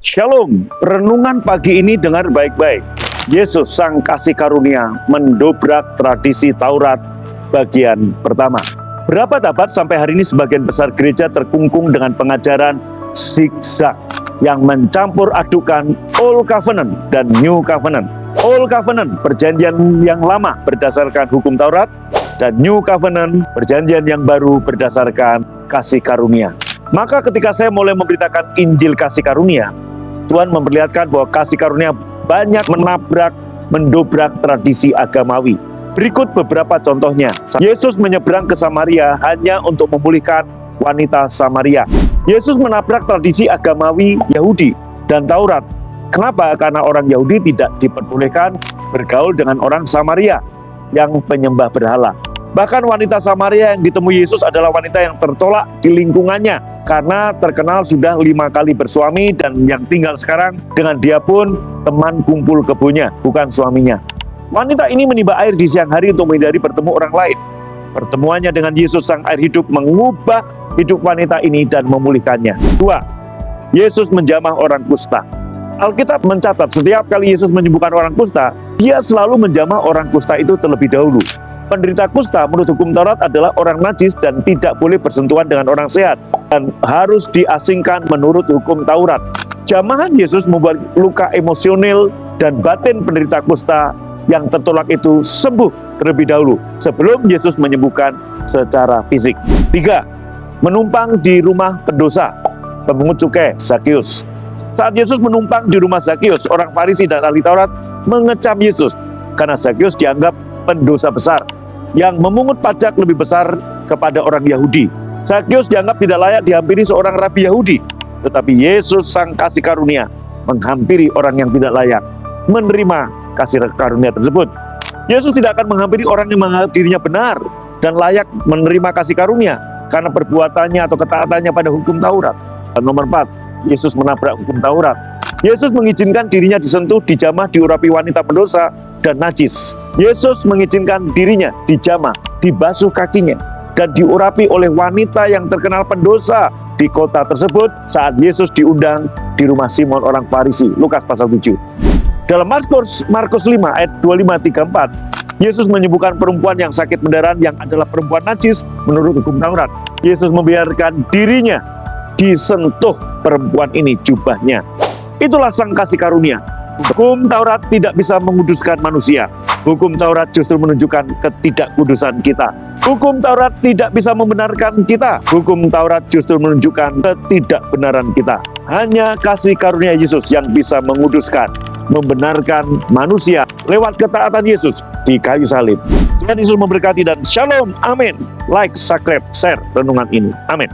Shalom, renungan pagi ini dengar baik-baik. Yesus Sang Kasih Karunia mendobrak tradisi Taurat bagian pertama. Berapa abad sampai hari ini sebagian besar gereja terkungkung dengan pengajaran zigzag yang mencampur adukan Old Covenant dan New Covenant. Old Covenant, perjanjian yang lama berdasarkan hukum Taurat, dan New Covenant, perjanjian yang baru berdasarkan kasih karunia. Maka ketika saya mulai memberitakan Injil kasih karunia, Tuhan memperlihatkan bahwa kasih karunia banyak mendobrak tradisi agamawi. Berikut beberapa contohnya. Yesus menyeberang ke Samaria hanya untuk memulihkan wanita Samaria. Yesus menabrak tradisi agamawi Yahudi dan Taurat. Kenapa? Karena orang Yahudi tidak diperbolehkan bergaul dengan orang Samaria yang penyembah berhala. Bahkan wanita Samaria yang ditemui Yesus adalah wanita yang tertolak di lingkungannya karena terkenal sudah 5 kali bersuami, dan yang tinggal sekarang dengan dia pun teman kumpul kebunnya, bukan suaminya. Wanita ini menimba air di siang hari untuk menghindari bertemu orang lain. Pertemuannya dengan Yesus Sang Air Hidup mengubah hidup wanita ini dan memulihkannya. 2. Yesus menjamah orang kusta. Alkitab mencatat setiap kali Yesus menyembuhkan orang kusta, dia selalu menjamah orang kusta itu terlebih dahulu. Penderita kusta menurut hukum Taurat adalah orang najis dan tidak boleh bersentuhan dengan orang sehat, dan harus diasingkan menurut hukum Taurat. Jamahan Yesus membuat luka emosional dan batin penderita kusta yang tertolak itu sembuh terlebih dahulu sebelum Yesus menyembuhkan secara fisik. 3. Menumpang di rumah pendosa, pemungut cukai Zakius. Saat Yesus menumpang di rumah Zakius, orang Farisi dan ahli Taurat mengecam Yesus karena Zakius dianggap pendosa besar yang memungut pajak lebih besar kepada orang Yahudi. Zakius dianggap tidak layak dihampiri seorang rabi Yahudi, tetapi Yesus Sang Kasih Karunia menghampiri orang yang tidak layak menerima kasih karunia tersebut. Yesus tidak akan menghampiri orang yang menganggap dirinya benar dan layak menerima kasih karunia karena perbuatannya atau ketaatannya pada hukum Taurat. Dan nomor 4, Yesus menabrak hukum Taurat. Yesus mengizinkan dirinya disentuh, dijamah, diurapi wanita pendosa dan najis. Yesus mengizinkan dirinya dijamah, dibasuh kakinya, dan diurapi oleh wanita yang terkenal pendosa di kota tersebut saat Yesus diundang di rumah Simon orang Farisi. Lukas pasal 7. Dalam Markus 5 ayat 25-34, Yesus menyembuhkan perempuan yang sakit mendaran yang adalah perempuan najis menurut hukum Taurat. Yesus membiarkan dirinya disentuh perempuan ini jubahnya. Itulah Sang Kasih Karunia. Hukum Taurat tidak bisa menguduskan manusia. Hukum Taurat justru menunjukkan ketidakkudusan kita. Hukum Taurat tidak bisa membenarkan kita. Hukum Taurat justru menunjukkan ketidakbenaran kita. Hanya kasih karunia Yesus yang bisa menguduskan, membenarkan manusia lewat ketaatan Yesus di kayu salib. Tuhan Yesus memberkati dan shalom, amin. Like, subscribe, share renungan ini. Amin.